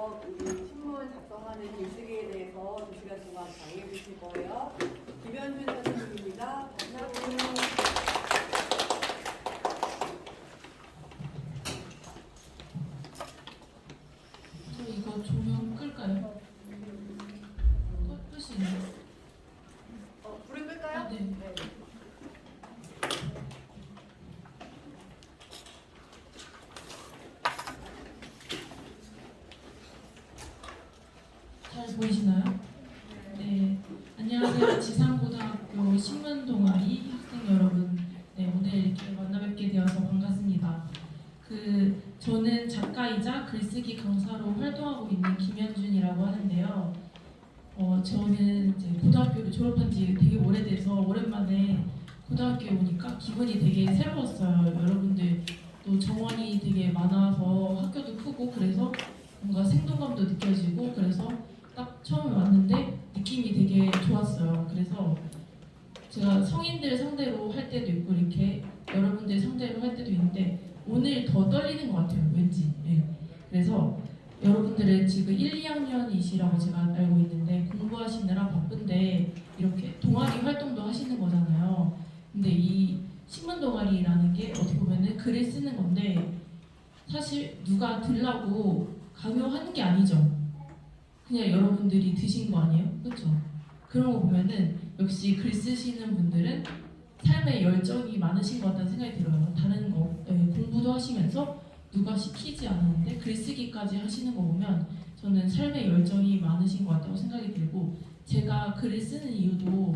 앞에서 우리 신문 작성하는 글쓰기에 대해서 2시간 동안 강의해 주실 거예요. 김현준 선생님입니다. 저 이거 조명 끌까요? 끄시네요. 불을 끌까요? 아, 네. 네. 잘 보이시나요? 네. 안녕하세요. 지상고등학교 신문동아리 학생 여러분. 네, 오늘 이렇게 만나 뵙게 되어서 반갑습니다. 저는 작가이자 글쓰기 강사로 활동하고 있는 김현준이라고 하는데요. 저는 이제 고등학교를 졸업한 지 되게 오래돼서 오랜만에 고등학교에 오니까 기분이 되게 새로웠어요. 여러분들 또 정원이 되게 많아서 학교도 크고 그래서 뭔가 생동감도 느껴지고 그래서 딱 처음에 왔는데 느낌이 되게 좋았어요. 그래서 제가 성인들 상대로 할 때도 있고 이렇게 여러분들 상대로 할 때도 있는데 오늘 더 떨리는 것 같아요. 왠지. 네. 그래서 여러분들은 지금 1, 2학년이시라고 제가 알고 있는데 공부하시느라 바쁜데 이렇게 동아리 활동도 하시는 거잖아요. 근데 이 신문 동아리라는 게 어떻게 보면은 글을 쓰는 건데 사실 누가 들라고 강요하는 게 아니죠. 그냥 여러분들이 드신 거 아니에요? 그렇죠? 그런 거 보면은 역시 글 쓰시는 분들은 삶에 열정이 많으신 것 같다는 생각이 들어요. 다른 거 공부도 하시면서 누가 시키지 않았는데 글쓰기까지 하시는 거 보면 저는 삶에 열정이 많으신 것 같다고 생각이 들고 제가 글을 쓰는 이유도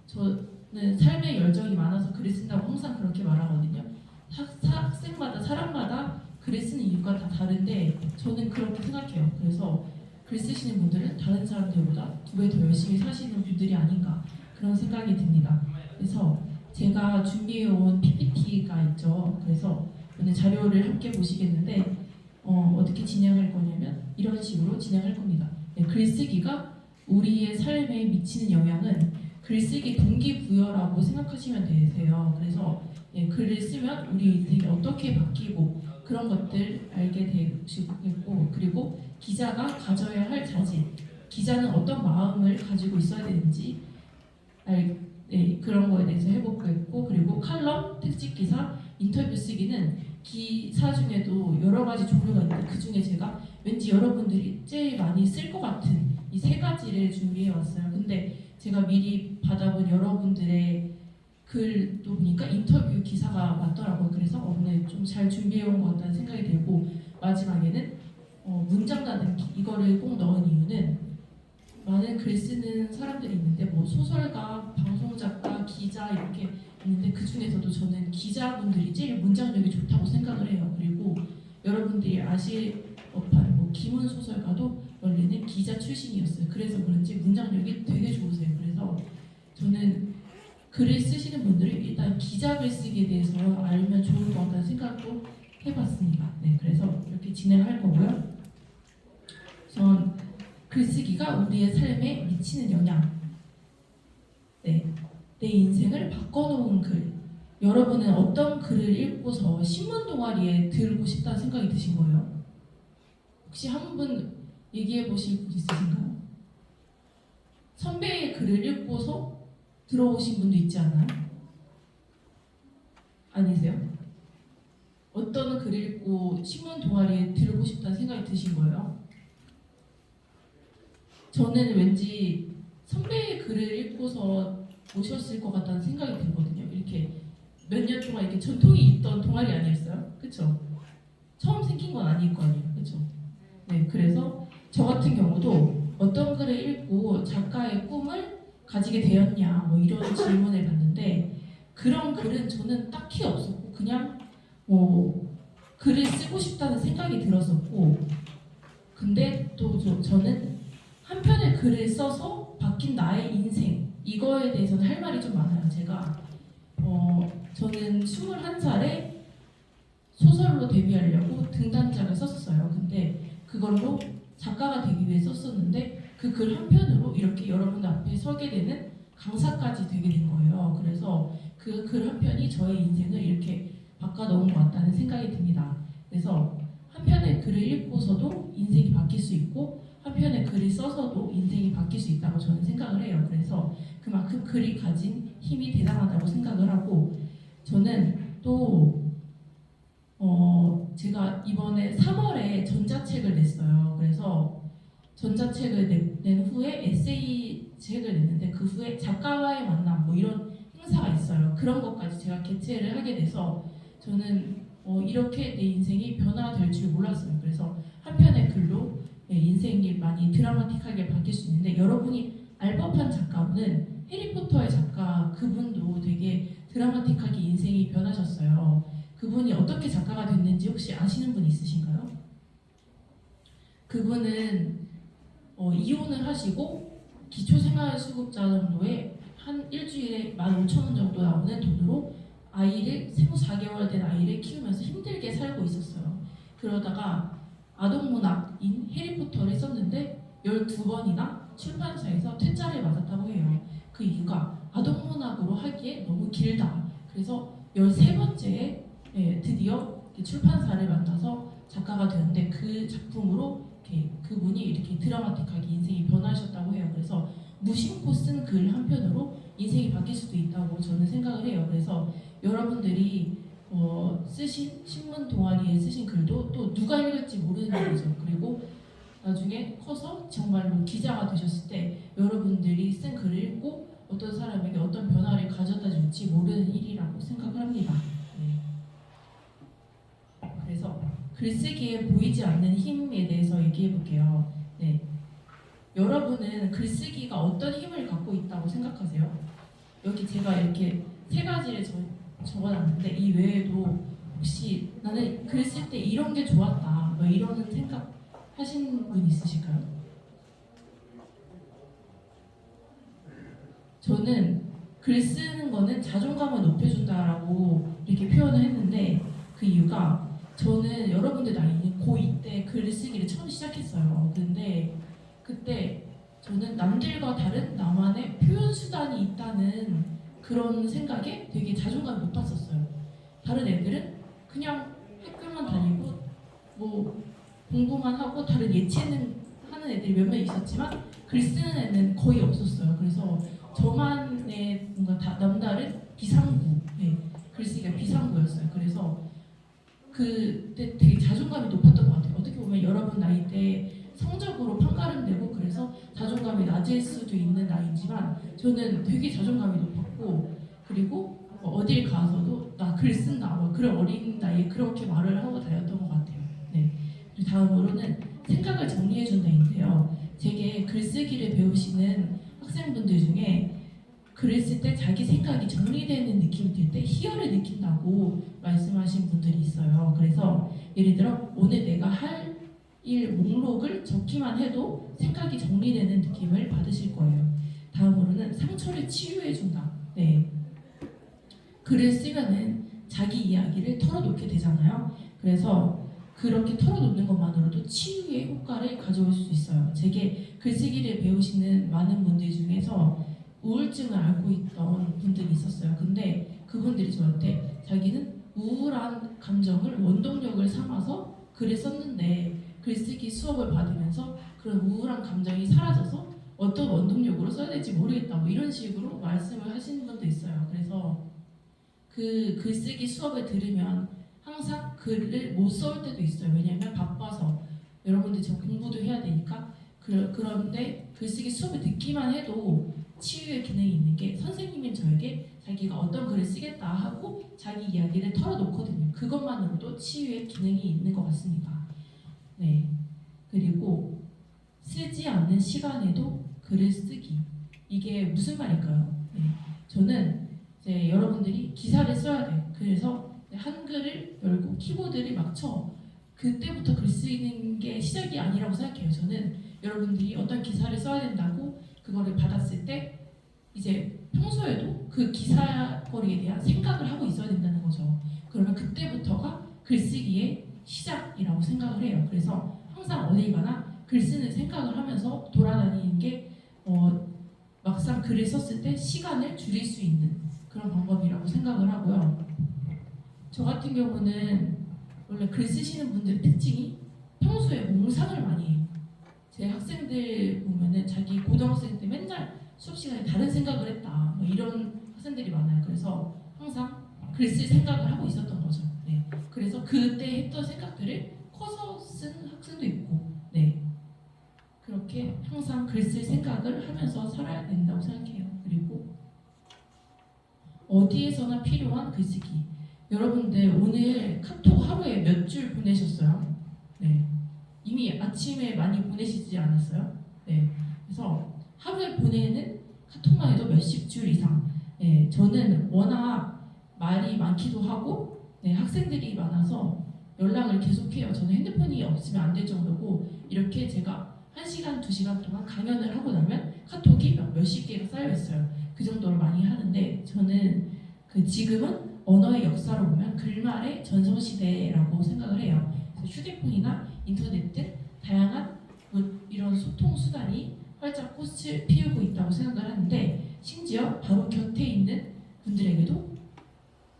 저는 삶에 열정이 많아서 글을 쓴다고 항상 그렇게 말하거든요. 학생마다 사람마다 글을 쓰는 이유가 다 다른데 저는 그렇게 생각해요. 그래서 글 쓰시는 분들은 다른 사람들보다 2배 더 열심히 사시는 분들이 아닌가 그런 생각이 듭니다. 그래서 제가 준비해온 PPT가 있죠. 그래서 오늘 자료를 함께 보시겠는데 어떻게 진행할 거냐면 이런 식으로 진행할 겁니다. 네, 글쓰기가 우리의 삶에 미치는 영향은 글쓰기 동기부여라고 생각하시면 되세요. 그래서 글을 쓰면 우리 인생이 어떻게 바뀌고 그런 것들 알게 되시고 그리고 기자가 가져야 할 자질, 기자는 어떤 마음을 가지고 있어야 되는지 그런 거에 대해서 해보겠고 그리고 칼럼, 특집 기사, 인터뷰 쓰기는 기사 중에도 여러 가지 종류가 있는데 그 중에 제가 왠지 여러분들이 제일 많이 쓸 것 같은 이 3가지를 준비해 왔어요. 근데 제가 미리 받아본 여러분들의 글도 보니까 인터뷰 기사가 맞더라고요. 그래서 오늘 좀 잘 준비해 온 것 같다는 생각이 들고 마지막에는 문장 다듬기 이거를 꼭 넣은 이유는 많은 글 쓰는 사람들이 있는데 뭐 소설가, 방송작가, 기자 이렇게 있는데 그 중에서도 저는 기자분들이 제일 문장력이 좋다고 생각을 해요. 그리고 여러분들이 아실 법한 김훈 소설가도 원래는 기자 출신이었어요. 그래서 그런지 문장력이 되게 좋으세요. 그래서 저는 글을 쓰시는 분들이 일단 기자 글쓰기에 대해서 알면 좋을 것 같다는 생각도 해봤습니다. 네, 그래서 이렇게 진행할 거고요. 우선 글쓰기가 우리의 삶에 미치는 영향. 네, 내 인생을 바꿔놓은 글. 여러분은 어떤 글을 읽고서 신문 동아리에 들고 싶다는 생각이 드신 거예요? 혹시 한 분 얘기해 보실 분 있으신가요? 선배의 글을 읽고서 들어오신 분도 있지 않나요? 아니세요? 어떤 글을 읽고 신문 동아리에 들고 싶다는 생각이 드신 거예요? 저는 왠지 선배의 글을 읽고서 오셨을 것 같다는 생각이 들거든요. 이렇게 몇 년 동안 이렇게 전통이 있던 동아리 아니었어요? 그쵸? 처음 생긴 건 아닐 거 아니에요? 그쵸? 네, 그래서 저 같은 경우도 어떤 글을 읽고 작가의 꿈을 가지게 되었냐 뭐 이런 질문을 받는데 그런 글은 저는 딱히 없었고 그냥 글을 쓰고 싶다는 생각이 들었었고 근데 또 저는 한 편의 글을 써서 바뀐 나의 인생 이거에 대해서는 할 말이 좀 많아요. 제가 저는 21살에 소설로 데뷔하려고 등단작을 썼어요. 근데 그걸로 작가가 되기 위해 썼었는데 그 글 한 편으로 이렇게 여러분들 앞에 서게 되는 강사까지 되게 된 거예요. 그래서 그 글 한 편이 저의 인생을 이렇게 바꿔놓은 것 같다는 생각이 듭니다. 그래서 한 편의 글을 읽고서도 인생이 바뀌는 바뀔 수 있고 한편의 글을 써서도 인생이 바뀔 수 있다고 저는 생각을 해요. 그래서 그만큼 글이 가진 힘이 대단하다고 생각을 하고 저는 또 제가 이번에 3월에 전자책을 냈어요. 그래서 전자책을 낸 후에 에세이 책을 냈는데 그 후에 작가와의 만남 뭐 이런 행사가 있어요. 그런 것까지 제가 개최를 하게 돼서 저는 이렇게 내 인생이 변화될 줄 몰랐어요. 그래서 한 편의 글로 인생이 많이 드라마틱하게 바뀔 수 있는데 여러분이 알 법한 작가분은 해리포터의 작가 그분도 되게 드라마틱하게 인생이 변하셨어요. 그분이 어떻게 작가가 됐는지 혹시 아시는 분 있으신가요? 그분은 이혼을 하시고 기초생활수급자 정도의 한 일주일에 15,000원 정도 나오는 돈으로 아이를 생후 4개월 된 아이를 키우면서 힘들게 살고 있었어요. 그러다가 아동문학인 해리포터를 썼는데 12번이나 출판사에서 퇴짜를 맞았다고 해요. 그 이유가 아동문학으로 하기에 너무 길다. 그래서 13번째에 드디어 출판사를 만나서 작가가 되는데 그 작품으로 그분이 이렇게 드라마틱하게 인생이 변하셨다고 해요. 그래서 무심코 쓴 글 한편으로 인생이 바뀔 수도 있다고 저는 생각을 해요. 그래서 여러분들이 쓰신 신문 동아리에 쓰신 글도 또 누가 읽을지 모르는 일이죠. 그리고 나중에 커서 정말로 기자가 되셨을 때 여러분들이 쓴 글을 읽고 어떤 사람에게 어떤 변화를 가져다 줄지 모르는 일이라고 생각을 합니다. 네. 그래서 글쓰기에 보이지 않는 힘에 대해서 얘기해 볼게요. 네. 여러분은 글쓰기가 어떤 힘을 갖고 있다고 생각하세요? 여기 제가 이렇게 3가지를 적어놨는데 이 외에도 혹시 나는 글 쓸 때 이런 게 좋았다 뭐 이런 생각 하신 분 있으실까요? 저는 글 쓰는 거는 자존감을 높여준다라고 이렇게 표현을 했는데 그 이유가 저는 여러분들 나이는 고2 때 글을 쓰기를 처음 시작했어요. 근데 그때 저는 남들과 다른 나만의 표현 수단이 있다는 그런 생각에 되게 자존감이 높았었어요. 다른 애들은 그냥 학교만 다니고 뭐 공부만 하고 다른 예체능 하는 애들이 몇몇 있었지만 글 쓰는 애는 거의 없었어요. 그래서 저만의 뭔가 남다른 비상구, 글쓰기가 비상구였어요. 그래서 그때 되게 자존감이 높았던 것 같아요. 어떻게 보면 여러분 나이 때 성적으로 판가름되고 그래서 자존감이 낮을 수도 있는 나이지만 저는 되게 자존감이 높았고 그리고 어딜 가서도 나 글 쓴다 뭐 그런 어린 나이에 그렇게 말을 하고 다녔던 것 같아요. 네. 그리고 다음으로는 생각을 정리해준다인데요. 제게 글쓰기를 배우시는 학생분들 중에 글을 쓸 때 자기 생각이 정리되는 느낌이 들 때 희열을 느낀다고 말씀하신 분들이 있어요. 그래서 예를 들어 오늘 내가 할 일 목록을 적기만 해도 생각이 정리되는 느낌을 받으실 거예요. 다음으로는 상처를 치유해준다. 네. 글을 쓰면은 자기 이야기를 털어놓게 되잖아요. 그래서 그렇게 털어놓는 것만으로도 치유의 효과를 가져올 수 있어요. 제게 글쓰기를 배우시는 많은 분들 중에서 우울증을 앓고 있던 분들이 있었어요. 근데 그분들이 저한테 자기는 우울한 감정을 원동력을 삼아서 글을 썼는데 글쓰기 수업을 받으면서 그런 우울한 감정이 사라져서 어떤 원동력으로 써야 될지 모르겠다 뭐 이런 식으로 말씀을 하시는 분도 있어요. 그래서 그 글쓰기 수업을 들으면 항상 글을 못 써올 때도 있어요. 왜냐하면 바빠서 여러분들 지금 공부도 해야 되니까 그런데 글쓰기 수업을 듣기만 해도 치유의 기능이 있는 게 선생님인 저에게 자기가 어떤 글을 쓰겠다 하고 자기 이야기를 털어놓거든요. 그것만으로도 치유의 기능이 있는 것 같습니다. 네. 그리고 쓰지 않는 시간에도 글을 쓰기. 이게 무슨 말일까요? 네. 저는 이제 여러분들이 기사를 써야 돼요. 그래서 한글을 열고 키보드를 막 쳐. 그때부터 글 쓰는 게 시작이 아니라고 생각해요. 저는 여러분들이 어떤 기사를 써야 된다고 그거를 받았을 때 이제 평소에도 그 기사거리에 대한 생각을 하고 있어야 된다는 거죠. 그러면 그때부터가 글쓰기의 시작이라고 생각을 해요. 그래서 항상 어딜 가나 글 쓰는 생각을 하면서 돌아다니는 게 막상 글을 썼을 때 시간을 줄일 수 있는 그런 방법이라고 생각을 하고요. 저 같은 경우는 원래 글 쓰시는 분들의 특징이 평소에 몽상을 많이 해요. 학생들 보면은 자기 고등학생 때 맨날 수업 시간에 다른 생각을 했다. 뭐 이런 학생들이 많아요. 그래서 항상 글 쓸 생각을 하고 있었던 거죠. 네. 그래서 그때 했던 생각들을 커서 쓴 학생도 있고, 네. 그렇게 항상 글 쓸 생각을 하면서 살아야 된다고 생각해요. 그리고 어디에서나 필요한 글쓰기. 여러분들 오늘 카톡 하루에 몇 줄 보내셨어요? 네. 이미 아침에 많이 보내시지 않았어요? 네. 그래서 하루에 보내는 카톡만 해도 몇십 줄 이상. 네. 저는 워낙 말이 많기도 하고, 네. 학생들이 많아서 연락을 계속해요. 저는 핸드폰이 없으면 안 될 정도고, 이렇게 제가 1시간, 2시간 동안 강연을 하고 나면 카톡이 몇십 개가 쌓여 있어요. 그 정도로 많이 하는데, 저는 지금은 언어의 역사로 보면 글말의 전성시대라고 생각을 해요. 그래서 휴대폰이나 인터넷 등 다양한 이런 소통 수단이 활짝 꽃을 피우고 있다고 생각을 하는데, 심지어 바로 곁에 있는 분들에게도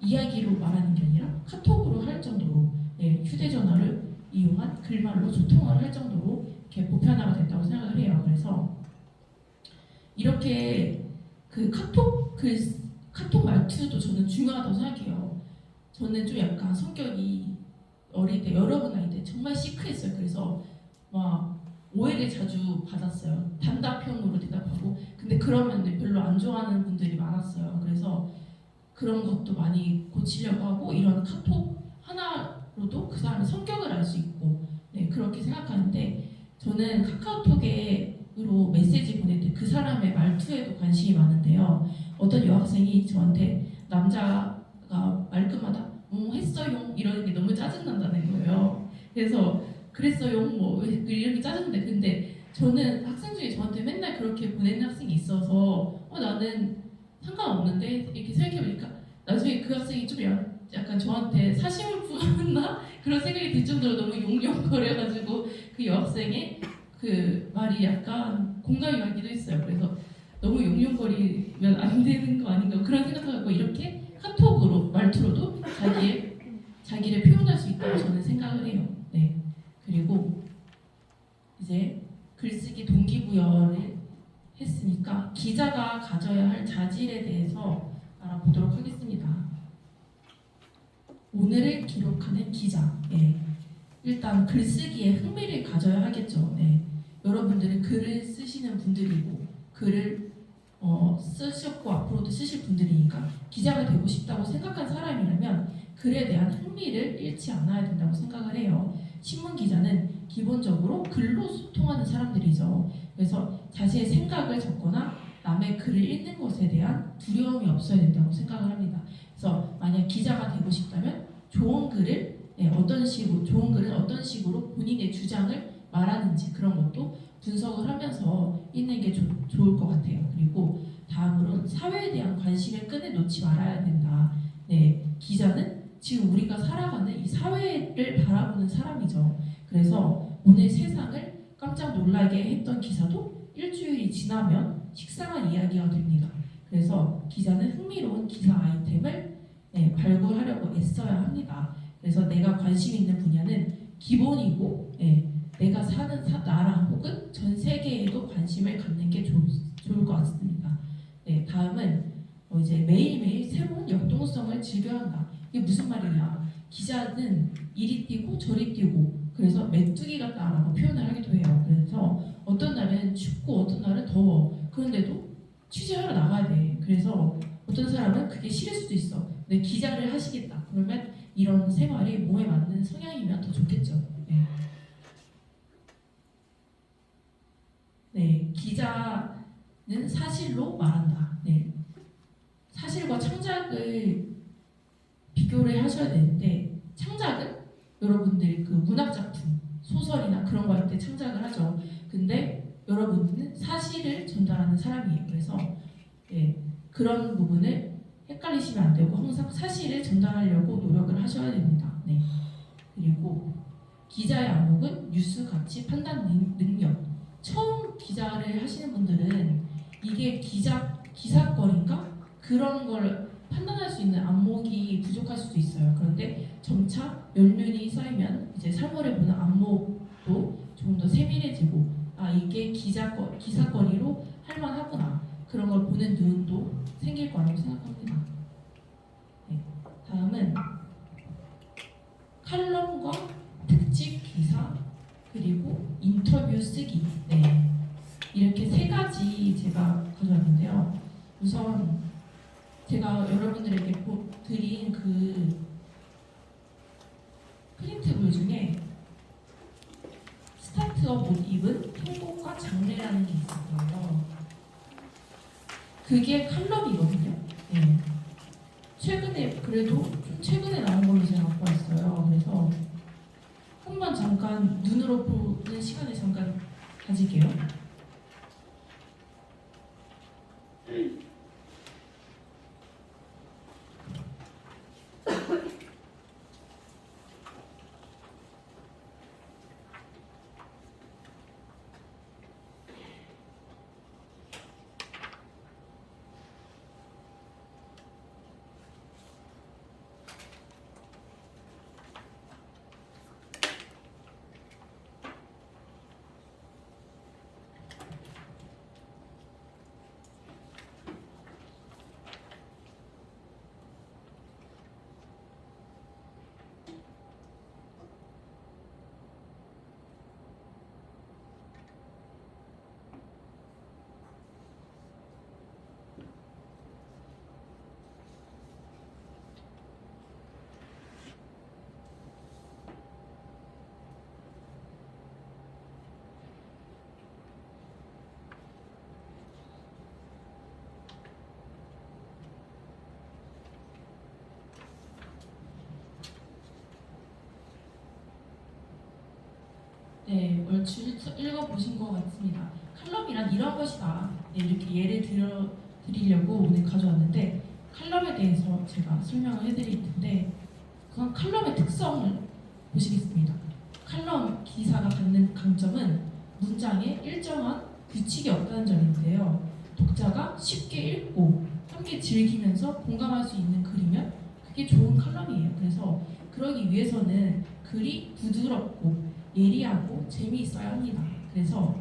이야기로 말하는 게 아니라 카톡으로 할 정도로, 네, 휴대전화를 이용한 글말로 소통을 할 정도로 이렇게 보편화가 됐다고 생각을 해요. 그래서 이렇게 카톡 말투도 저는 중요하다고 생각해요. 저는 좀 약간 성격이 어릴 때, 여러분 나이 때 정말 시크했어요. 그래서 막 오해를 자주 받았어요. 단답형으로 대답하고. 근데 그러면 별로 안 좋아하는 분들이 많았어요. 그래서 그런 것도 많이 고치려고 하고, 이런 카톡 하나로도 그 사람의 성격을 알 수 있고, 네, 그렇게 생각하는데, 저는 카카오톡으로 메시지 보낼 때 그 사람의 말투에도 관심이 많은데요. 어떤 여학생이 저한테 남자가 말끝마다 했어요 이러는 게 너무 짜증난다는 거예요. 그래서 그랬어요 뭐 이렇게 짜증내. 근데 저는 학생 중에 저한테 맨날 그렇게 보내는 학생이 있어서 나는 상관없는데 이렇게 생각해보니까 나중에 그 학생이 좀 약간 저한테 사심을 품었나 그런 생각이 들 정도로 너무 용용거려가지고 그 여학생의 그 말이 약간 공감이 가기도 했어요. 그래서 너무 용용거리면 안 되는 거 아닌가 그런 생각도 하고, 이렇게 카톡으로 말투로도 자기를 표현할 수 있다고 저는 생각을 해요. 네. 그리고 이제 글쓰기 동기부여를 했으니까 기자가 가져야 할 자질에 대해서 알아보도록 하겠습니다. 오늘을 기록하는 기자. 네. 일단 글쓰기에 흥미를 가져야 하겠죠. 네. 여러분들은 글을 쓰시는 분들이고 글을 쓰셨고 앞으로도 쓰실 분들이니까 기자가 되고 싶다고 생각한 사람이라면 글에 대한 흥미를 잃지 않아야 된다고 생각을 해요. 신문 기자는 기본적으로 글로 소통하는 사람들이죠. 그래서 자신의 생각을 적거나 남의 글을 읽는 것에 대한 두려움이 없어야 된다고 생각을 합니다. 그래서 만약 기자가 되고 싶다면 좋은 글을 좋은 글은 어떤 식으로 본인의 주장을 말하는지 그런 것도 분석을 하면서 읽는 게 좋을 것 같아요. 그리고 다음으로는 사회에 대한 관심을 끈에 놓지 말아야 된다. 네, 기자는 지금 우리가 살아가는 이 사회를 바라보는 사람이죠. 그래서 오늘 세상을 깜짝 놀라게 했던 기사도 일주일이 지나면 식상한 이야기가 됩니다. 그래서 기자는 흥미로운 기사 아이템을 발굴하려고 애써야 합니다. 그래서 내가 관심 있는 분야는 기본이고, 내가 사는 나라 혹은 전 세계에도 관심을 갖는 게 좋을 것 같습니다. 네, 다음은 이제 매일매일 새로운 역동성을 즐겨야 한다. 이게 무슨 말이냐? 기자는 이리 뛰고 저리 뛰고 그래서 메뚜기 같다라고 표현을 하기도 해요. 그래서 어떤 날은 춥고 어떤 날은 더워. 그런데도 취재하러 나가야 돼. 그래서 어떤 사람은 그게 싫을 수도 있어. 근데 기자를 하시겠다. 그러면 이런 생활이 몸에 맞는 성향이면 더 좋겠죠. 네, 기자는 사실로 말한다. 네, 사실과 창작을 비교를 하셔야 되는데, 창작은 여러분들 그 문학 작품, 소설이나 그런 거 할 때 창작을 하죠. 근데 여러분은 사실을 전달하는 사람이에요. 그래서 그런 부분을 헷갈리시면 안 되고 항상 사실을 전달하려고 노력을 하셔야 됩니다. 네. 그리고 기자의 안목은 뉴스 가치 판단 능력. 처음 기자를 하시는 분들은 이게 기사거리인가? 그런 걸 판단할 수 있는 안목이 부족할 수도 있어요. 그런데 점차 연륜이 쌓이면 이제 사물을 보는 안목도 조금 더 세밀해지고 아 이게 기사거리로 할만하구나 그런 걸 보는 눈도 생길 거라고 생각합니다. 네. 다음은 칼럼과 특집 기사 그리고 인터뷰 쓰기. 네. 이렇게 세 가지 제가 가져왔는데요. 우선 제가 여러분들에게 드린 그 프린트물 중에 스타트업 옷 입은 행복과 장래라는 게 있었어요. 그게 칼럼이거든요. 네. 최근에 그래도 좀 최근에 나온 걸로 제가 갖고 왔어요. 그래서 한번 잠깐 눈으로 보는 시간을 잠깐 가질게요. 네, 얼추 읽어보신 것 같습니다. 칼럼이란 이런 것이다. 네, 이렇게 예를 드리려고 오늘 가져왔는데 칼럼에 대해서 제가 설명을 해드릴 텐데 그건 칼럼의 특성을 보시겠습니다. 칼럼 기사가 갖는 강점은 문장에 일정한 규칙이 없다는 점인데요. 독자가 쉽게 읽고 함께 즐기면서 공감할 수 있는 글이면 그게 좋은 칼럼이에요. 그래서 그러기 위해서는 글이 부드럽고 예리하고 재미있어야 합니다. 그래서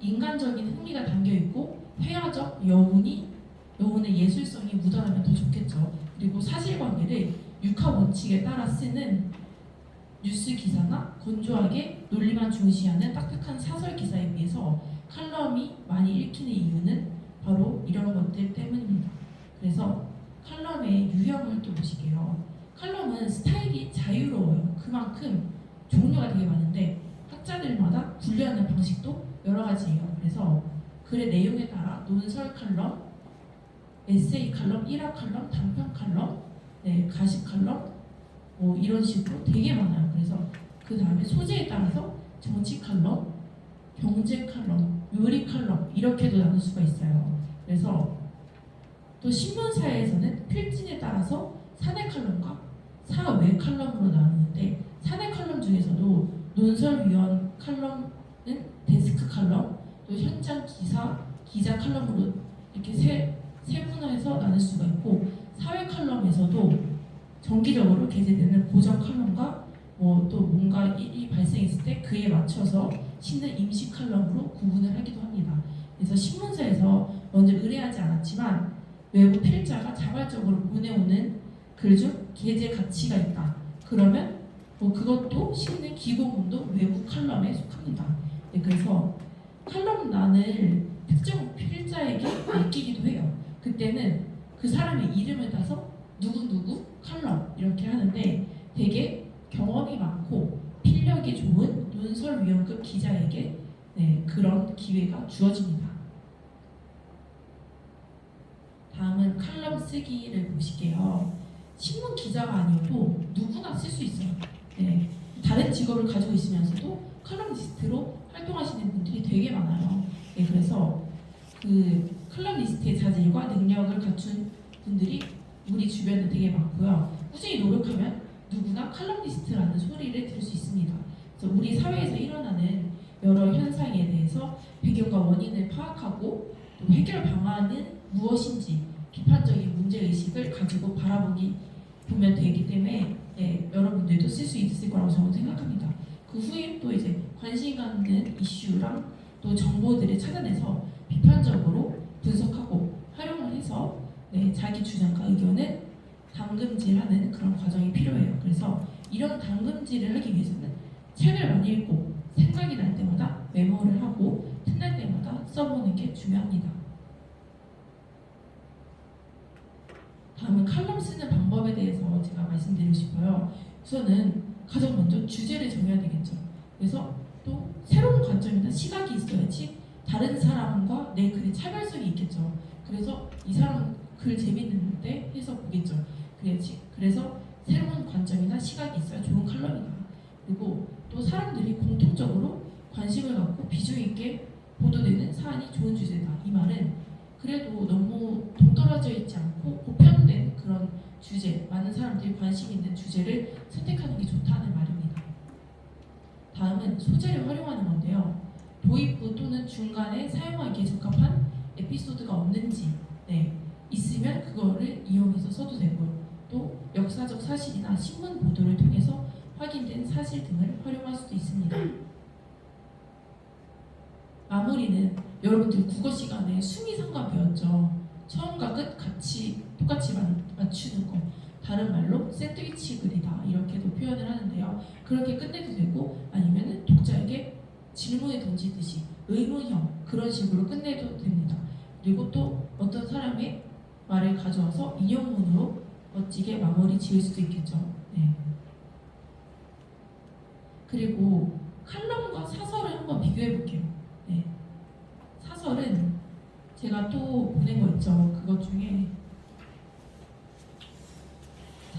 인간적인 흥미가 담겨있고 회화적 여운의 예술성이 묻어나면 더 좋겠죠. 그리고 사실관계를 육하 원칙에 따라 쓰는 뉴스 기사나 건조하게 논리만 중시하는 딱딱한 사설 기사에 비해서 칼럼이 많이 읽히는 이유는 바로 이런 것들 때문입니다. 그래서 칼럼의 유형을 또 보실게요. 칼럼은 스타일이 자유로워요. 그만큼 종류가 되게 많은데 학자들마다 분류하는 방식도 여러 가지예요. 그래서 글의 내용에 따라 논설 칼럼, 에세이 칼럼, 일화 칼럼, 단편 칼럼, 네, 가십 칼럼 뭐 이런 식으로 되게 많아요. 그래서 그 다음에 소재에 따라서 정치 칼럼, 경제 칼럼, 요리 칼럼 이렇게도 나눌 수가 있어요. 그래서 또 신문사에서는 필진에 따라서 사내 칼럼과 사외 칼럼으로 나누는데 사내 칼럼 중에서도 논설위원 칼럼은 데스크 칼럼, 또 현장 기자 칼럼으로 이렇게 세분화해서 나눌 수가 있고 사회 칼럼에서도 정기적으로 게재되는 고정 칼럼과 뭐 또 뭔가 일이 발생했을 때 그에 맞춰서 싣는 임시 칼럼으로 구분을 하기도 합니다. 그래서 신문사에서 먼저 의뢰하지 않았지만 외부 필자가 자발적으로 보내오는 글 중 게재 가치가 있다. 그러면 뭐 그것도 싣는 기고문도 외부 칼럼에 속합니다. 네, 그래서 칼럼란을 특정 필자에게 맡기기도 해요. 그때는 그 사람의 이름을 따서 누구누구 칼럼 이렇게 하는데 되게 경험이 많고 필력이 좋은 논설위원급 기자에게 네, 그런 기회가 주어집니다. 다음은 칼럼 쓰기를 보실게요. 신문 기자가 아니어도 누구나 쓸 수 있어요. 네, 다른 직업을 가지고 있으면서도 칼럼니스트로 활동하시는 분들이 되게 많아요. 네, 그래서 그 칼럼니스트의 자질과 능력을 갖춘 분들이 우리 주변에 되게 많고요. 꾸준히 노력하면 누구나 칼럼니스트라는 소리를 들을 수 있습니다. 그래서 우리 사회에서 일어나는 여러 현상에 대해서 배경과 원인을 파악하고 또 해결 방안은 무엇인지 비판적인 문제의식을 가지고 보면 되기 때문에 네, 여러분들도 쓸 수 있을 거라고 저는 생각합니다. 그 후에 또 이제 관심 갖는 이슈랑 또 정보들을 찾아내서 비판적으로 분석하고 활용을 해서 자기 주장과 의견을 담금질하는 그런 과정이 필요해요. 그래서 이런 담금질을 하기 위해서는 책을 많이 읽고 생각이 날 때마다 메모를 하고 틈날 때마다 써보는 게 중요합니다. 다음은 칼럼 쓰는 방법에 대해서 제가 말씀드리고 싶어요. 우선은 가장 먼저 주제를 정해야 되겠죠. 그래서 또 새로운 관점이나 시각이 있어야지 다른 사람과 내 글의 차별성이 있겠죠. 그래서 이 사람 글 재밌는데 해서 보겠죠. 그래서 새로운 관점이나 시각이 있어야 좋은 칼럼이다. 그리고 또 사람들이 공통적으로 관심을 갖고 비중 있게 보도되는 사안이 좋은 주제다. 이 말은 그래도 너무 동떨어져 있지 않고 보편된 그런 주제, 많은 사람들이 관심 있는 주제를 선택하는 게 좋다는 말입니다. 다음은 소재를 활용하는 건데요. 도입부 또는 중간에 사용하기에 적합한 에피소드가 없는지 있으면 그거를 이용해서 써도 되고요. 또 역사적 사실이나 신문 보도를 통해서 확인된 사실 등을 활용할 수도 있습니다. 마무리는 여러분들 국어 시간에 수미상관 배웠죠. 처음과 끝 같이 똑같이 맞추는 거. 다른 말로 샌드위치 글이다 이렇게도 표현을 하는데요. 그렇게 끝내도 되고 아니면 독자에게 질문을 던지듯이 의문형 그런 식으로 끝내도 됩니다. 그리고 또 어떤 사람의 말을 가져와서 인용문으로 멋지게 마무리 지을 수도 있겠죠. 그리고 칼럼과 사설을 한번 비교해 볼게요. 사설은 제가 또 보낸 거 있죠. 그것 중에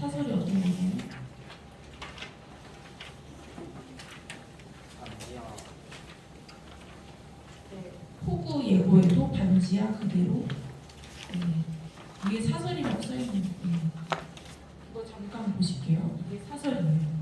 사설이 어떤 거예요? 폭우 예보에도 반지하 그대로. 이게 사설이라고 써있는데 이거 잠깐 보실게요. 이게 사설이에요.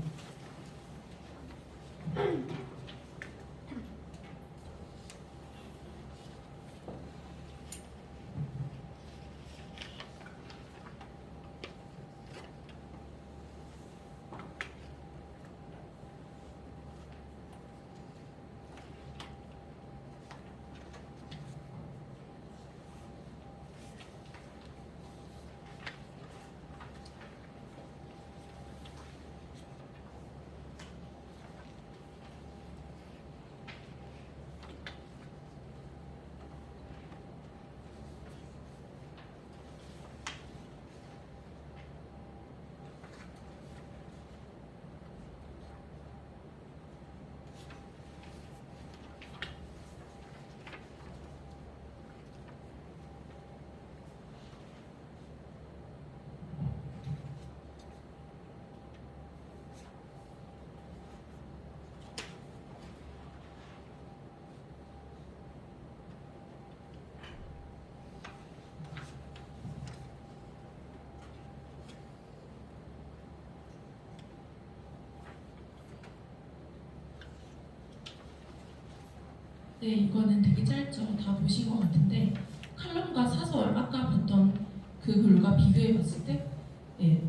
이거는 되게 짧죠. 다 보신 것 같은데 칼럼과 사설 아까 봤던 그 글과 비교해 봤을 때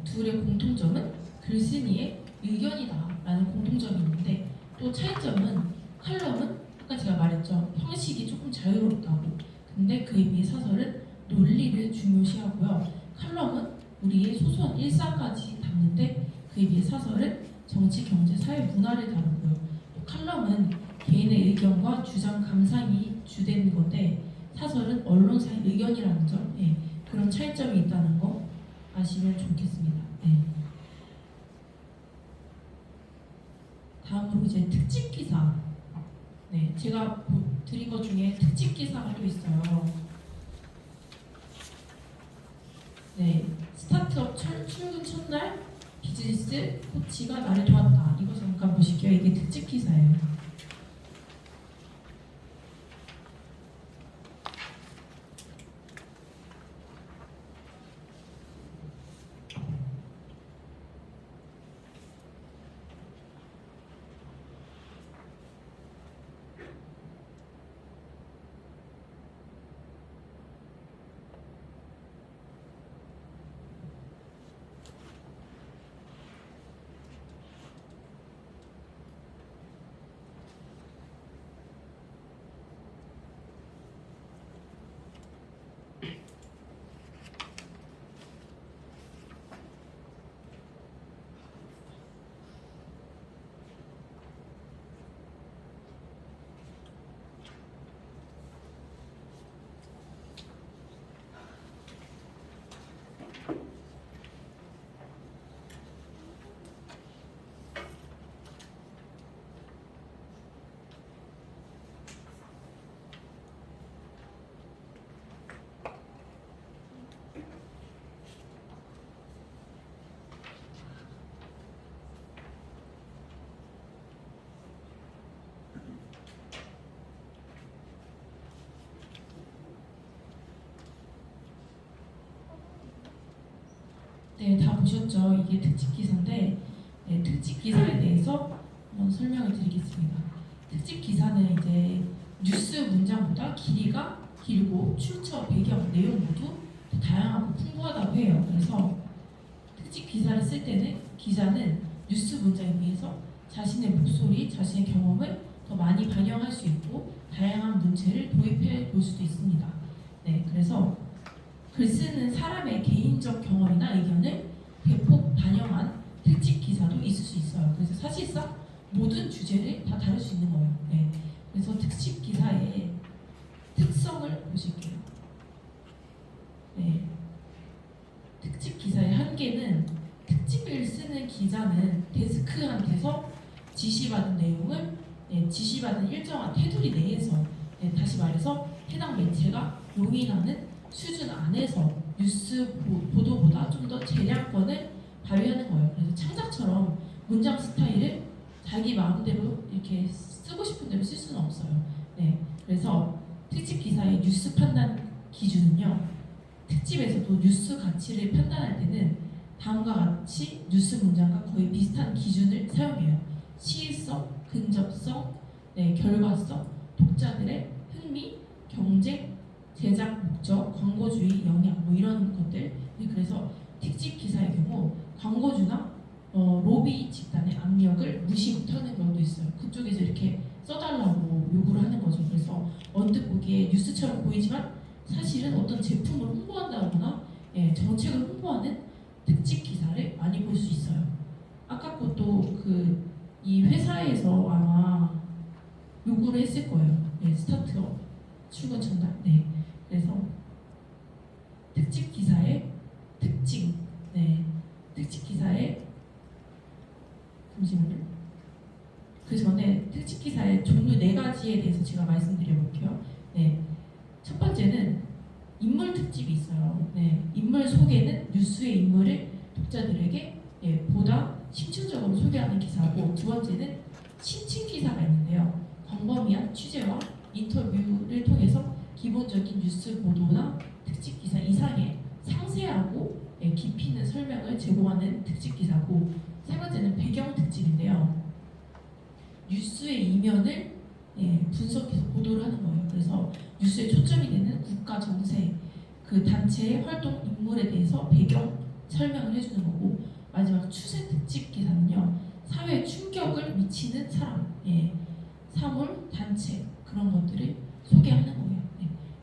둘의 공통점은 글쓴이의 의견이다라는 공통점이 있는데 또 차이점은 칼럼은 아까 제가 말했죠. 형식이 조금 자유롭다고. 근데 그에 비해 사설은 논리를 중요시하고요. 칼럼은 우리의 소소한 일상까지 담는데 그에 비해 사설은 정치, 경제, 사회, 문화를 다루고요. 또 칼럼은 개인의 의견과 주장, 감상이 주된 건데 사설은 언론사의 의견이라는 점, 그런 차이점이 있다는 거 아시면 좋겠습니다. 다음으로 이제 특집 기사. 제가 드린 것 중에 특집 기사가 또 있어요. 스타트업 출근 첫날 비즈니스 코치가 나를 도왔다. 이거 잠깐 보실게요. 이게 특집 기사예요. 네, 다 보셨죠? 이게 특집 기사인데 특집 기사에 대해서 한번 설명을 드리겠습니다. 특집 기사는 이제 뉴스 문장보다 길이가 길고 출처, 배경, 내용 모두 다양하고 풍부하다고 해요. 그래서 특집 기사를 쓸 때는 기자는 뉴스 문장에 비해서 자신의 목소리, 자신의 경험을 더 많이 반영할 수 있고 다양한 문체를 도입해 볼 수도 있습니다. 네, 그래서 글 쓰는 사람의 개인적 경험이나 의견을 대폭 반영한 특집 기사도 있을 수 있어요. 그래서 사실상 모든 주제를 다 다룰 수 있는 거예요. 네, 그래서 특집 기사의 특성을 보실게요. 네, 특집 기사의 한계는 특집을 쓰는 기자는 데스크한테서 지시받은 내용을 지시받은 일정한 테두리 내에서 다시 말해서 해당 매체가 용인하는 수준 안에서 뉴스 보도보다 좀 더 재량권을 발휘하는 거예요. 그래서 창작처럼 문장 스타일을 자기 마음대로 이렇게 쓰고 싶은 대로 쓸 수는 없어요. 네, 그래서 특집 기사의 뉴스 판단 기준은요. 특집에서도 뉴스 가치를 판단할 때는 다음과 같이 뉴스 문장과 거의 비슷한 기준을 사용해요. 시의성, 근접성, 결과성, 독자들의 흥미, 경쟁, 제작 목적, 광고주의 영향 뭐 이런 것들. 그래서 특집 기사의 경우 광고주나 로비 집단의 압력을 무시 못하는 경우도 있어요. 그쪽에서 이렇게 써달라고 요구를 하는 거죠. 그래서 언뜻 보기에 뉴스처럼 보이지만 사실은 어떤 제품을 홍보한다거나 정책을 홍보하는 특집 기사를 많이 볼 수 있어요. 아까 것도 이 회사에서 아마 요구를 했을 거예요. 스타트업 출근 전날. 그래서 특집 기사의 특징. 특집 기사의 잠시만요. 그 전에 특집 기사의 종류 4가지에 대해서 제가 말씀드려볼게요. 첫 번째는 인물 특집이 있어요. 인물 소개는 뉴스의 인물을 독자들에게 보다 심층적으로 소개하는 기사고, 두 번째는 심층 기사가 있는데요. 광범위한 취재와 인터뷰를 통해서 기본적인 뉴스 보도나 특집 기사 이상의 상세하고 깊이 있는 설명을 제공하는 특집 기사고, 세 번째는 배경 특집인데요. 뉴스의 이면을 분석해서 보도를 하는 거예요. 그래서 뉴스에 초점이 되는 국가 정세, 그 단체의 활동 인물에 대해서 배경 설명을 해주는 거고, 마지막 추세 특집 기사는요, 사회에 충격을 미치는 사람, 사물, 단체 그런 것들을 소개하는 거예요.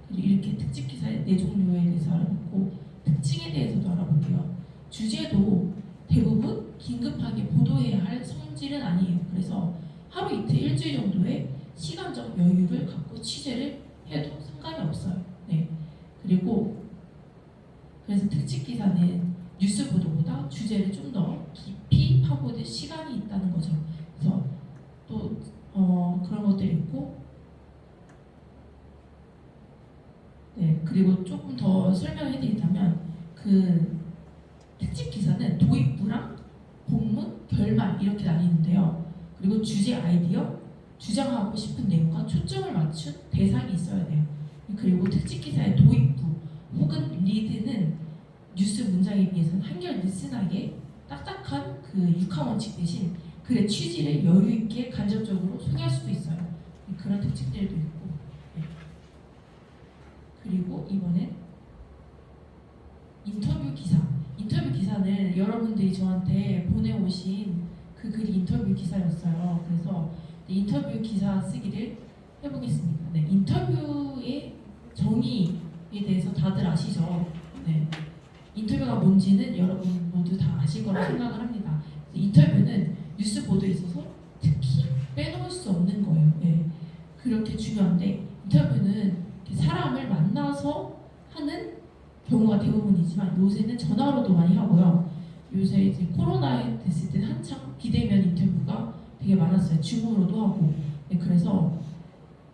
그리고 이렇게 특집 기사의 4종류에 대해서 알아봤고, 특징에 대해서도 알아볼게요. 주제도 대부분 긴급하게 보도해야 할 성질은 아니에요. 그래서 하루 이틀 일주일 정도의 시간적 여유를 갖고 취재를 해도 상관이 없어요. 그리고 그래서 특집 기사는 뉴스 보도보다 주제를 좀 더 깊이 파고들 시간이 있다는 거죠. 그래서 또 그런 것들이 있고, 그리고 조금 더 설명해드리자면 그 특집 기사는 도입부랑 본문, 결말 이렇게 나뉘는데요. 그리고 주제 아이디어, 주장하고 싶은 내용과 초점을 맞춘 대상이 있어야 돼요. 그리고 특집 기사의 도입부 혹은 리드는 뉴스 문장에 비해서는 한결 느슨하게 딱딱한 그 육하 원칙 대신 글의 취지를 여유 있게 간접적으로 소개할 수도 있어요. 그런 특징들도 있고. 그리고 이번엔 인터뷰 기사. 인터뷰 기사는 여러분들이 저한테 보내오신 그 글이 인터뷰 기사였어요. 그래서 인터뷰 기사 쓰기를 해보겠습니다. 인터뷰의 정의에 대해서 다들 아시죠? 인터뷰가 뭔지는 여러분 모두 다 아실 거라 생각을 합니다. 인터뷰는 뉴스 보도에 있어서 특히 빼놓을 수 없는 거예요. 그렇게 중요한데, 인터뷰는 사람을 만나서 하는 경우가 대부분이지만 요새는 전화로도 많이 하고요. 요새 이제 코로나 됐을 때 한창 비대면 인터뷰가 되게 많았어요. 줌으로도 하고. 그래서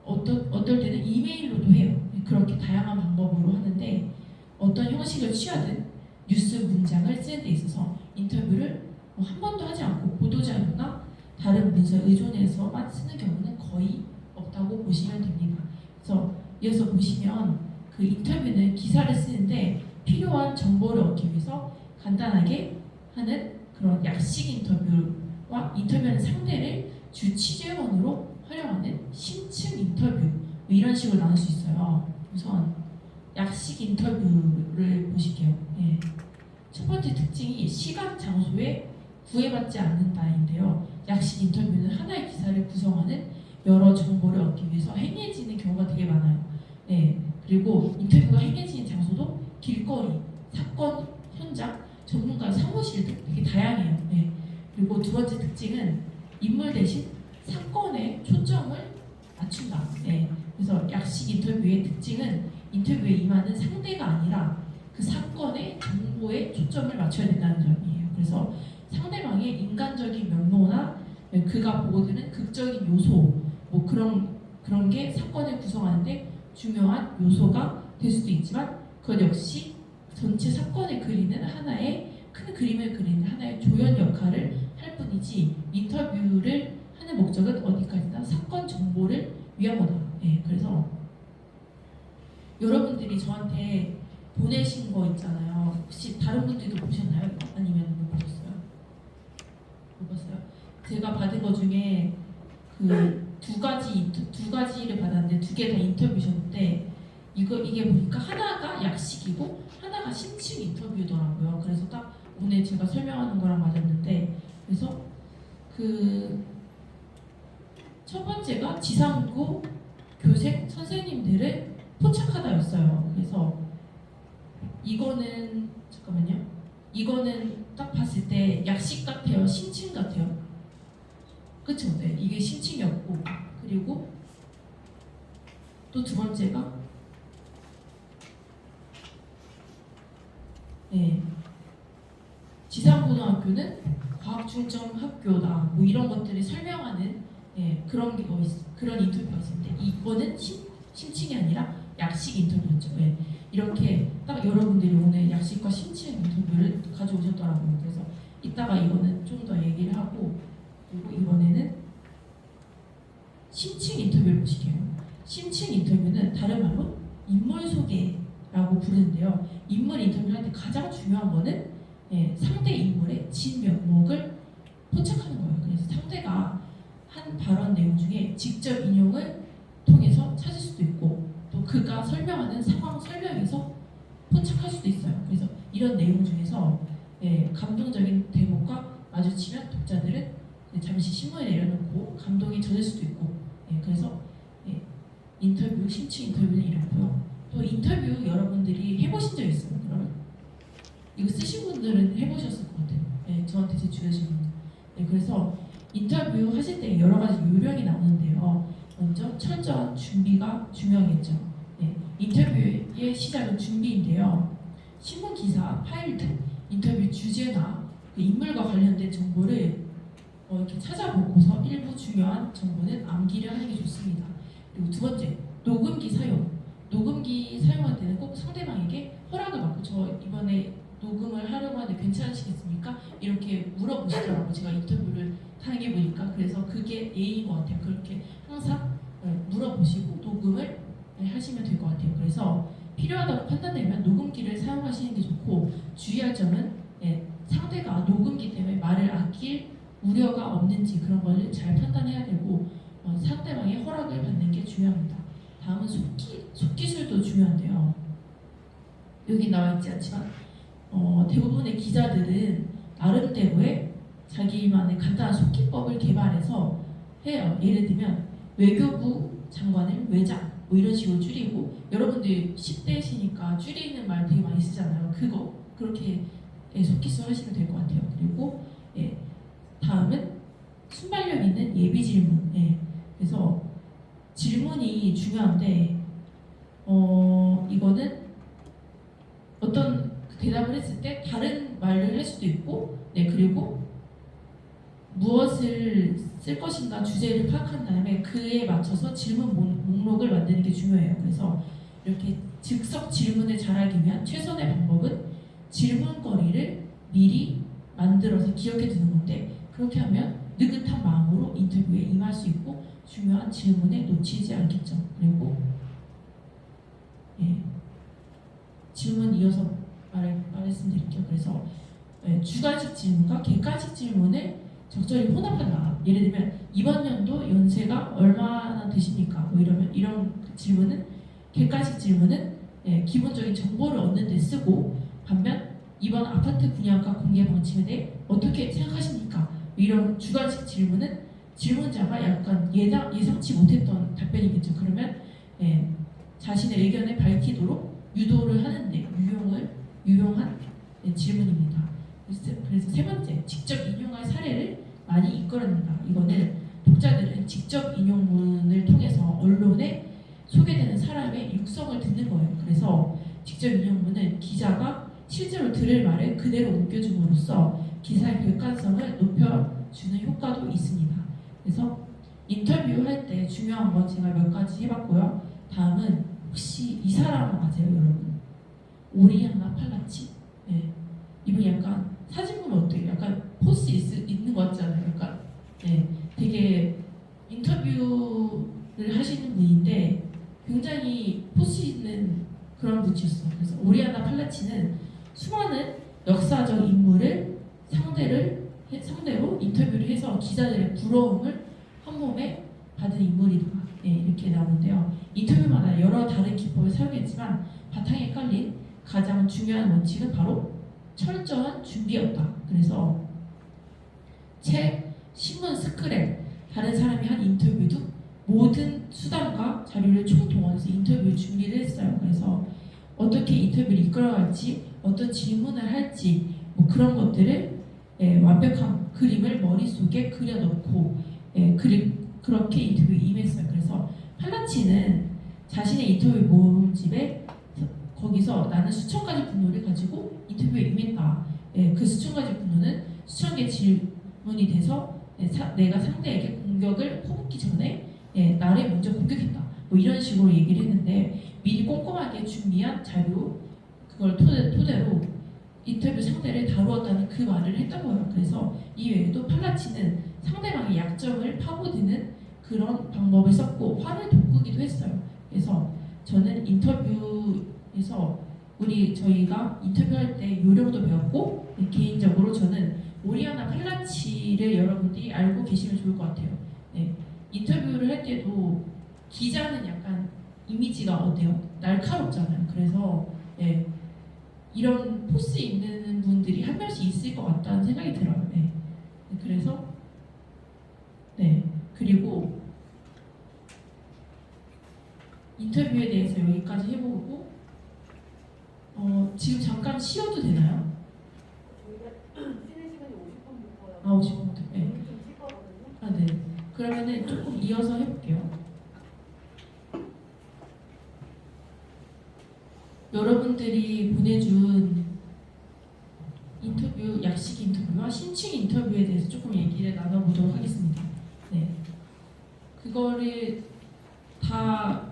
어떨 때는 이메일로도 해요. 그렇게 다양한 방법으로 하는데, 어떤 형식을 취하든 뉴스 문장을 쓰는 데 있어서 인터뷰를 한 번도 하지 않고 보도자료나 다른 문서에 의존해서만 쓰는 경우는 거의 없다고 보시면 됩니다. 그래서 이어서 보시면 그 인터뷰는 기사를 쓰는데 필요한 정보를 얻기 위해서 간단하게 하는 그런 약식 인터뷰와 인터뷰하는 상대를 주 취재원으로 활용하는 심층 인터뷰 뭐 이런 식으로 나눌 수 있어요. 우선 약식 인터뷰를 보실게요. 예. 첫 번째 특징이 시간, 장소에 구애받지 않는다인데요. 약식 인터뷰는 하나의 기사를 구성하는 여러 정보를 얻기 위해서 행해지는 경우가 되게 많아요. 네. 그리고 인터뷰가 행해지는 장소도 길거리, 사건 현장, 전문가 사무실 등 되게 다양해요. 네. 그리고 두 번째 특징은 인물 대신 사건에 초점을 맞춘다. 네. 그래서 약식 인터뷰의 특징은 인터뷰에 임하는 상대가 아니라 그 사건의 정보에 초점을 맞춰야 된다는 점이에요. 그래서 상대방의 인간적인 면모나 그가 보고드는 극적인 요소 뭐 그런 게 사건을 구성하는데 중요한 요소가 될 수도 있지만 그것 역시 전체 사건을 그리는 하나의 큰 그림을 그리는 하나의 조연 역할을 할 뿐이지 인터뷰를 하는 목적은 어디까지나 사건 정보를 위한 거다. 네, 그래서 여러분들이 저한테 보내신 거 있잖아요. 혹시 다른 분들도 보셨나요? 아니면 못 보셨어요? 못 봤어요? 제가 받은 거 중에 그 두 가지를 받았는데 두 개 다 인터뷰셨는데 이게 보니까 하나가 약식이고 하나가 심층 인터뷰더라고요. 그래서 딱 오늘 제가 설명하는 거랑 맞았는데 그래서 그 첫 번째가 지상고 교생 선생님들을 포착하다였어요. 그래서 이거는 잠깐만요. 이거는 딱 봤을 때 약식 같아요, 심층 같아요. 그쵸? 네, 이게 심층이었고 그리고 또 두 번째가 네, 지상고등학교는 과학중점학교다. 뭐 이런 것들을 설명하는 그런 인터뷰가 있었는데 이거는 심층이 아니라 약식 인터뷰였죠. 네, 이렇게 딱 여러분들이 오늘 약식과 심층 인터뷰를 가져오셨더라고요. 그래서 이따가 이거는 좀 더 얘기를 하고 그리고 이번에는 심층 인터뷰를 보실게요. 심층 인터뷰는 다른 말로 인물 소개라고 부르는데요. 인물 인터뷰를 할 때 가장 중요한 거는 상대 인물의 진면목을 포착하는 거예요. 그래서 상대가 한 발언 내용 중에 직접 인용을 통해서 찾을 수도 있고 또 그가 설명하는 상황 설명에서 포착할 수도 있어요. 그래서 이런 내용 중에서 감동적인 대목과 마주치면 독자들은 잠시 신문에 내려놓고 감동이 젖을 수도 있고 그래서 인터뷰, 심층 인터뷰는 이렇고요. 또 인터뷰 여러분들이 해보신 적 있어요? 그러면? 이거 쓰신 분들은 해보셨을 것 같아요. 저한테 제출하신 분들. 그래서 인터뷰 하실 때 여러 가지 요령이 나오는데요. 먼저 철저한 준비가 중요하겠죠. 인터뷰의 시작은 준비인데요. 신문 기사, 파일 등 인터뷰 주제나 그 인물과 관련된 정보를 이렇게 찾아보고서 일부 중요한 정보는 암기를 하는 게 좋습니다. 그리고 두 번째, 녹음기 사용. 녹음기 사용할 때는 꼭 상대방에게 허락을 받고 저 이번에 녹음을 하려고 하는데 괜찮으시겠습니까? 이렇게 물어보시더라고요. 제가 인터뷰를 하는 게 보니까 그래서 그게 예의인 것 같아요. 그렇게 항상 물어보시고 녹음을 하시면 될 것 같아요. 그래서 필요하다고 판단되면 녹음기를 사용하시는 게 좋고 주의할 점은 상대가 녹음기 때문에 말을 아낄 우려가 없는지 그런 걸 잘 판단해야 되고 상대방의 허락을 받는 게 중요합니다. 다음은 속기술도 중요한데요. 여기 나와 있지 않지만 대부분의 기자들은 나름대로의 자기만의 간단한 속기법을 개발해서 해요. 예를 들면 외교부 장관을 외장 뭐 이런 식으로 줄이고 여러분들 10대시니까 줄이는 말 되게 많이 쓰잖아요. 그렇게 속기술 하시면 될 것 같아요. 그리고 다음은 순발력 있는 예비 질문. 그래서 질문이 중요한데 이거는 어떤 대답을 했을 때 다른 말을 할 수도 있고 그리고 무엇을 쓸 것인가 주제를 파악한 다음에 그에 맞춰서 질문 목록을 만드는 게 중요해요. 그래서 이렇게 즉석 질문을 잘하기 위한 최선의 방법은 질문거리를 미리 만들어서 기억해 두는 건데 그렇게 하면 느긋한 마음으로 인터뷰에 임할 수 있고 중요한 질문에 놓치지 않겠죠. 그리고 질문 이어서 말씀드릴게요. 그래서 주관식 질문과 객관식 질문을 적절히 혼합한다. 예를 들면 이번 연도 연세가 얼마나 되십니까? 뭐 이런 질문은 객관식 질문은 기본적인 정보를 얻는 데 쓰고, 반면 이번 아파트 분양가 공개 방침에 대해 어떻게 생각하십니까? 이런 주관식 질문은 질문자가 약간 예상치 못했던 답변이겠죠. 그러면 자신의 의견을 밝히도록 유도를 하는데 유용한 질문입니다. 그래서 세 번째, 직접 인용할 사례를 많이 이끌어낸다. 이거는 독자들은 직접 인용문을 통해서 언론에 소개되는 사람의 육성을 듣는 거예요. 그래서 직접 인용문은 기자가 실제로 들을 말을 그대로 옮겨줌으로써 기사의 객관성을 높여주는 효과도 있습니다. 그래서 인터뷰할 때 중요한 건 제가 몇 가지 해봤고요. 다음은 혹시 이 사람 아세요, 여러분? 오리아나 팔라치? 네. 이분 약간 사진 보면 어때요? 약간 포스 있는 것 같지 않아요? 약간 되게 인터뷰를 하시는 분인데 굉장히 포스 있는 그런 분이었어요. 그래서 오리아나 팔라치는 수많은 역사적 인물을 상대로 인터뷰를 해서 기자들의 부러움을 한 몸에 받은 인물이다. 이렇게 나오는데요. 인터뷰마다 여러 다른 기법을 사용했지만 바탕에 깔린 가장 중요한 원칙은 바로 철저한 준비였다. 그래서 책, 신문, 스크랩, 다른 사람이 한 인터뷰 등 모든 수단과 자료를 총동원해서 인터뷰 준비를 했어요. 그래서 어떻게 인터뷰를 이끌어갈지, 어떤 질문을 할지, 뭐 그런 것들을 완벽한 그림을 머릿속에 그려놓고 그렇게 인터뷰에 임했어요. 그래서 팔라치는 자신의 인터뷰 모음집에 거기서 나는 수천 가지 분노를 가지고 인터뷰에 임했다. 그 수천 가지 분노는 수천 개 질문이 돼서 내가 상대에게 공격을 퍼붓기 전에 나를 먼저 공격했다. 뭐 이런 식으로 얘기를 했는데 미리 꼼꼼하게 준비한 자료 그걸 토대로 인터뷰 상대를 다루었다는 그 말을 했던 거예요. 그래서 이 외에도 팔라치는 상대방의 약점을 파고드는 그런 방법을 썼고 화를 돋구기도 했어요. 그래서 저는 인터뷰에서 저희가 인터뷰할 때 요령도 배웠고 개인적으로 저는 오리아나 팔라치를 여러분들이 알고 계시면 좋을 것 같아요. 인터뷰를 할 때도 기자는 약간 이미지가 어때요? 날카롭잖아요. 그래서 이런 포스 있는 분들이 한 명씩 있을 것 같다는 생각이 들어요. 그래서 그리고 인터뷰에 대해서 여기까지 해보고 지금 잠깐 쉬어도 되나요? 저희가 쉬는 시간이 50분부터요. 50분부터. 좀 쉬거든요. 네. 그러면은 조금 이어서 해볼게요. 여러분들이 보내준 인터뷰, 약식 인터뷰와 신축 인터뷰에 대해서 조금 얘기를 나눠보도록 하겠습니다. 그거를 다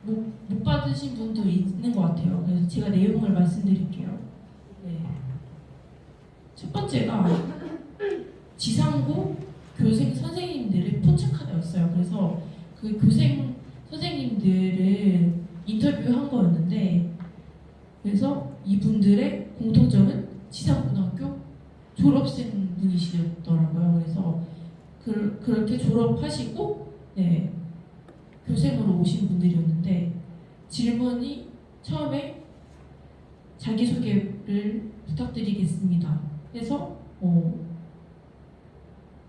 못 받으신 분도 있는 것 같아요. 그래서 제가 내용을 말씀드릴게요. 첫 번째가 지상고 교생 선생님들을 포착하다였어요. 그래서 그 교생 선생님들을 인터뷰한 거였는데, 그래서 이분들의 공통점은 지상고등학교 졸업생 분이시더라고요. 그래서 그렇게 졸업하시고 교생으로 오신 분들이었는데, 질문이 처음에 자기소개를 부탁드리겠습니다 해서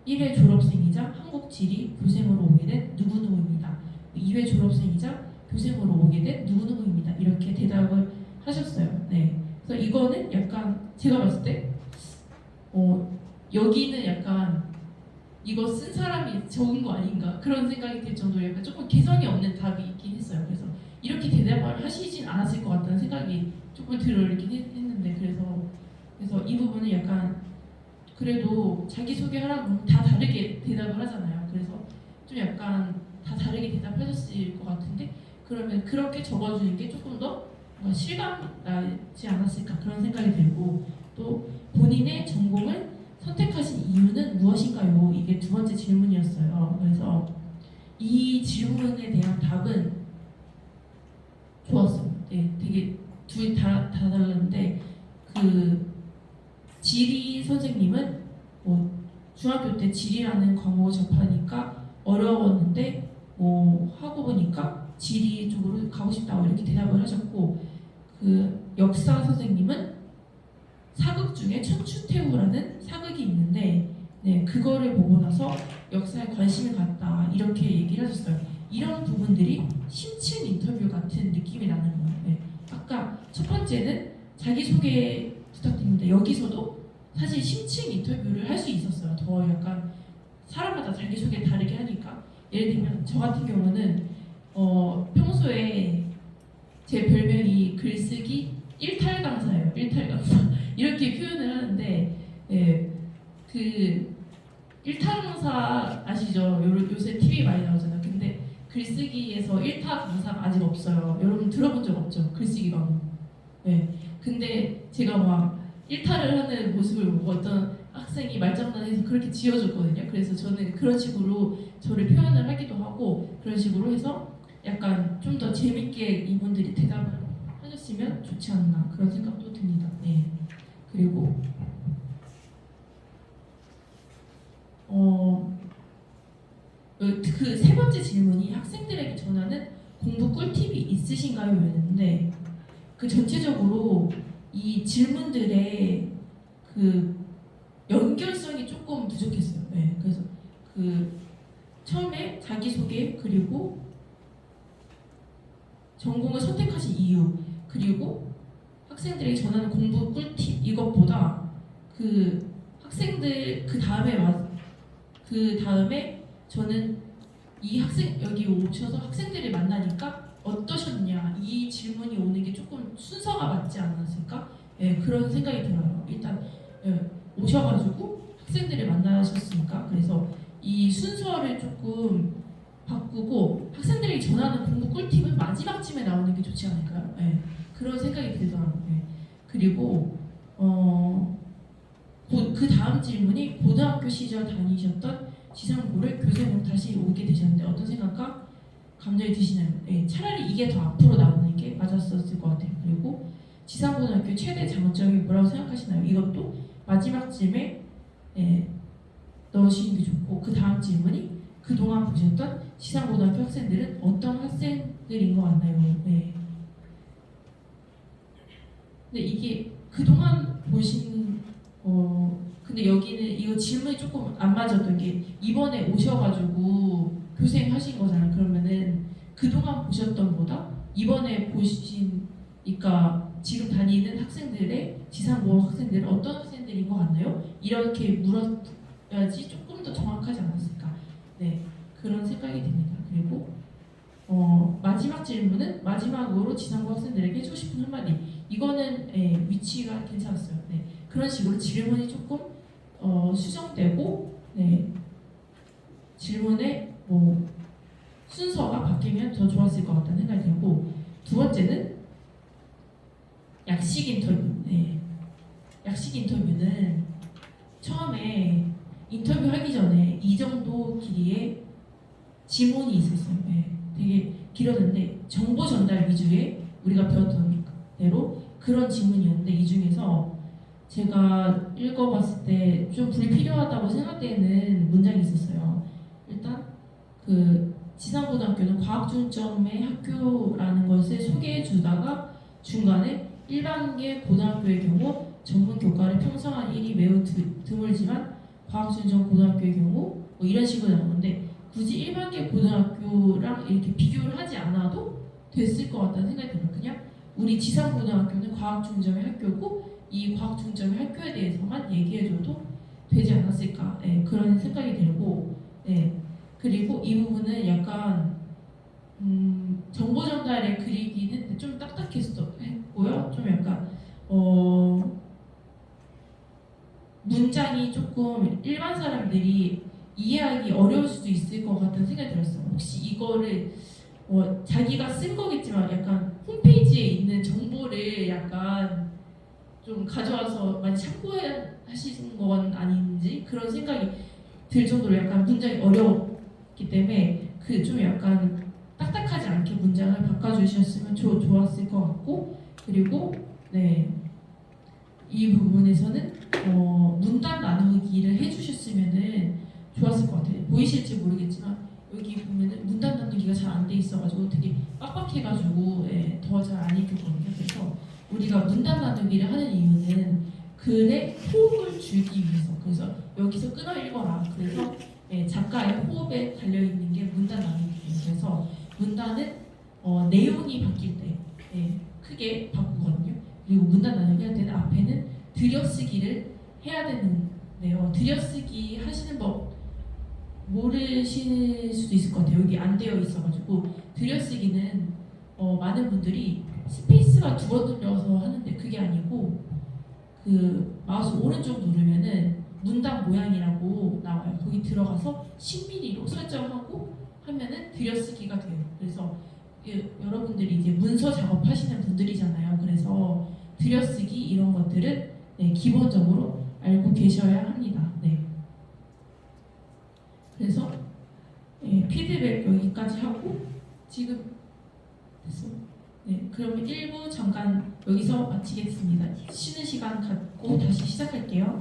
1회 졸업생이자 한국지리 교생으로 오게 된 누구누구입니다. 2회 졸업생이자 교생으로 오게 된 누구누구입니다. 이렇게 대답을 하셨어요. 그래서 이거는 약간 제가 봤을 때 여기는 약간 이거 쓴 사람이 적은 거 아닌가 그런 생각이 들 정도로 약간 조금 개성이 없는 답이 있긴 했어요. 그래서 이렇게 대답을 하시진 않았을 것 같다는 생각이 조금 들어있긴 했는데, 그래서 이 부분은 약간 그래도 자기소개하라고 다 다르게 대답을 하잖아요. 그래서 좀 약간 다 다르게 대답하셨을 것 같은데, 그러면 그렇게 적어주는 게 조금 더 실감 나지 않았을까 그런 생각이 들고, 또 본인의 전공을 선택하신 이유는 무엇인가요? 이게 두 번째 질문이었어요. 그래서 이 질문에 대한 답은 좋았어요. 되게 둘이 다 달랐는데 지리 선생님은 중학교 때 지리라는 과목을 접하니까 어려웠는데 하고 보니까 지리 쪽으로 가고 싶다고 이렇게 대답을 하셨고, 그 역사 선생님은 사극 중에 천추태후라는 사극이 있는데 그거를 보고 나서 역사에 관심을 갖다 이렇게 얘기를 하셨어요. 이런 부분들이 심층 인터뷰 같은 느낌이 나는 거예요. 아까 첫 번째는 자기소개 부탁드립니다. 여기서도 사실 심층 인터뷰를 할 수 있었어요. 더 약간 사람마다 자기소개 다르게 하니까. 예를 들면 저 같은 경우는 평소에 제 별명이 글쓰기 일탈 강사예요. 일탈 강사 이렇게 표현을 하는데 그 일탈 강사 아시죠? 요새 TV 많이 나오잖아요. 근데 글쓰기에서 일타 강사가 아직 없어요. 여러분 들어본 적 없죠? 글쓰기 과목. 근데 제가 막 일탈을 하는 모습을 보고 어떤 학생이 말장난해서 그렇게 지어줬거든요. 그래서 저는 그런 식으로 저를 표현을 하기도 하고 그런 식으로 해서 약간 좀 더 재밌게 이분들이 대답을 하셨으면 좋지 않나 그런 생각도 듭니다. 그리고 그 세 번째 질문이 학생들에게 전하는 공부 꿀팁이 있으신가요? 였는데 그 전체적으로 이 질문들의 그 연결성이 조금 부족했어요. 그래서 그 처음에 자기소개 그리고 전공을 선택하신 이유 그리고 학생들에게 전하는 공부 꿀팁 이것보다 그 학생들 그 다음에 저는 이 학생 여기 오셔서 학생들을 만나니까 어떠셨냐 이 질문이 오는 게 조금 순서가 맞지 않았을까? 그런 생각이 들어요. 일단 오셔가지고 학생들을 만나셨으니까 그래서 이 순서를 조금 바꾸고 학생들에게 전하는 공부 꿀팁은 마지막쯤에 나오는 게 좋지 않을까요? 그런 생각이 들더라고요. 그리고 그 다음 질문이 고등학교 시절 다니셨던 지상고를 교생으로 다시 오게 되셨는데 어떤 생각과 감정이 드시나요? 차라리 이게 더 앞으로 나오는 게 맞았었을 것 같아요. 그리고 지상고등학교 최대 장점이 뭐라고 생각하시나요? 이것도 마지막쯤에 넣으시는 게 좋고 그 다음 질문이 그동안 보셨던 지상고등학교 학생들은 어떤 학생들인 것 같나요? 근데 이게 그동안 보신 근데 여기는 이거 질문이 조금 안 맞았던 게 이번에 오셔가지고 교생하신 거잖아요. 그러면은 그동안 보셨던 보다 이번에 보시니까 지금 다니는 학생들의 지상고학 학생들은 어떤 학생들인 것 같나요? 이렇게 물어야지 조금 더 정확하지 않았을까? 그런 생각이 듭니다. 그리고 마지막 질문은 마지막으로 지상고 학생들에게 해주고 싶은 한마디. 이거는 위치가 괜찮았어요. 그런 식으로 질문이 조금 수정되고 질문의 순서가 바뀌면 더 좋았을 것 같다는 생각이 들고 두 번째는 약식 인터뷰. 약식 인터뷰는 처음에 인터뷰하기 전에 이 정도 길이의 지문이 있었어요. 되게 길었는데 정보 전달 위주의 우리가 배웠던 대로 그런 지문이었는데 이 중에서 제가 읽어봤을 때 좀 불필요하다고 생각되는 문장이 있었어요. 일단 그 지상고등학교는 과학중점의 학교라는 것을 소개해주다가 중간에 일반계 고등학교의 경우 전문 교과를 편성한 일이 매우 드물지만 과학중점 고등학교의 경우 이런 식으로 나오는데 굳이 일반계 고등학교랑 이렇게 비교를 하지 않아도 됐을 것 같다는 생각이 들어요. 그냥 우리 지상고등학교는 과학중점의 학교고 이 과학중점의 학교에 대해서만 얘기해줘도 되지 않았을까 그런 생각이 들고 그리고 이 부분은 약간 정보 전달의 글이기는 좀 딱딱했고요. 좀 약간 문장이 조금 일반 사람들이 이해하기 어려울 수도 있을 것 같다는 생각이 들었어요. 혹시 이거를 자기가 쓴 거겠지만 약간 홈페이지에 있는 정보를 약간 좀 가져와서 많이 참고하신 건 아닌지 그런 생각이 들 정도로 약간 문장이 어려웠기 때문에 그 좀 약간 딱딱하지 않게 문장을 바꿔주셨으면 좋았을 것 같고 그리고 이 부분에서는 문단 나누기를 해주셨으면은 좋았을 것 같아요. 보이실지 모르겠지만 여기 보면은 문단 나누기가 잘 안 돼 있어가지고 되게 빡빡해가지고 더 잘 안 읽혔거든요. 그래서 우리가 문단 나누기를 하는 이유는 글의 호흡을 줄이기 위해서. 그래서 여기서 끊어 읽어라. 그래서 작가의 호흡에 달려 있는 게 문단 나누기예요. 그래서 문단은 내용이 바뀔 때 크게 바꾸거든요. 그리고 문단 나누기 할 때는 앞에는 들여쓰기를 해야 되는데요. 들여쓰기 하시는 법 모르실 수도 있을 것 같아요. 여기 안 되어 있어가지고 들여쓰기는 많은 분들이 스페이스가 2번 눌려서 하는데 그게 아니고 그 마우스 오른쪽 누르면은 문단 모양이라고 나와요. 거기 들어가서 10mm로 설정하고 하면은 들여쓰기가 돼요. 그래서 여러분들이 이제 문서 작업하시는 분들이잖아요. 그래서 들여쓰기 이런 것들은 기본적으로 알고 계셔야 합니다. 그래서 피드백 여기까지 하고 지금 됐어. 그러면 1부 잠깐 여기서 마치겠습니다. 쉬는 시간 갖고 다시 시작할게요.